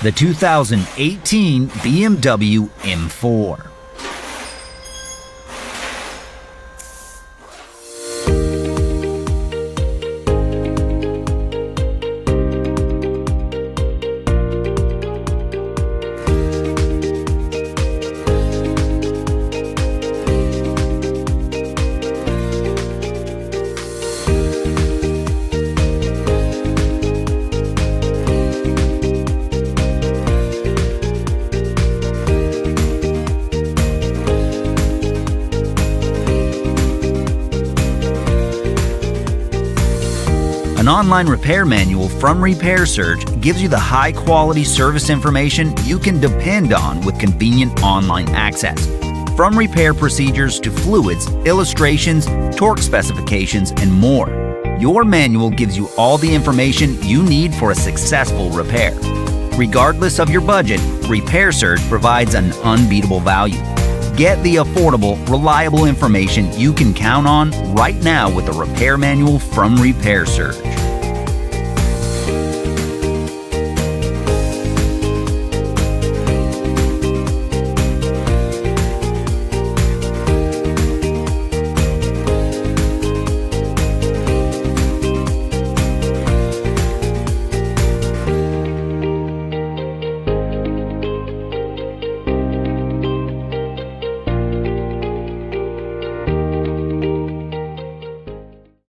the 2018 BMW M4. An online repair manual from Repair Surge gives you the high-quality service information you can depend on with convenient online access. From repair procedures to fluids, illustrations, torque specifications, and more, your manual gives you all the information you need for a successful repair. Regardless of your budget, Repair Surge provides an unbeatable value. Get the affordable, reliable information you can count on right now with the repair manual from Repair Surge.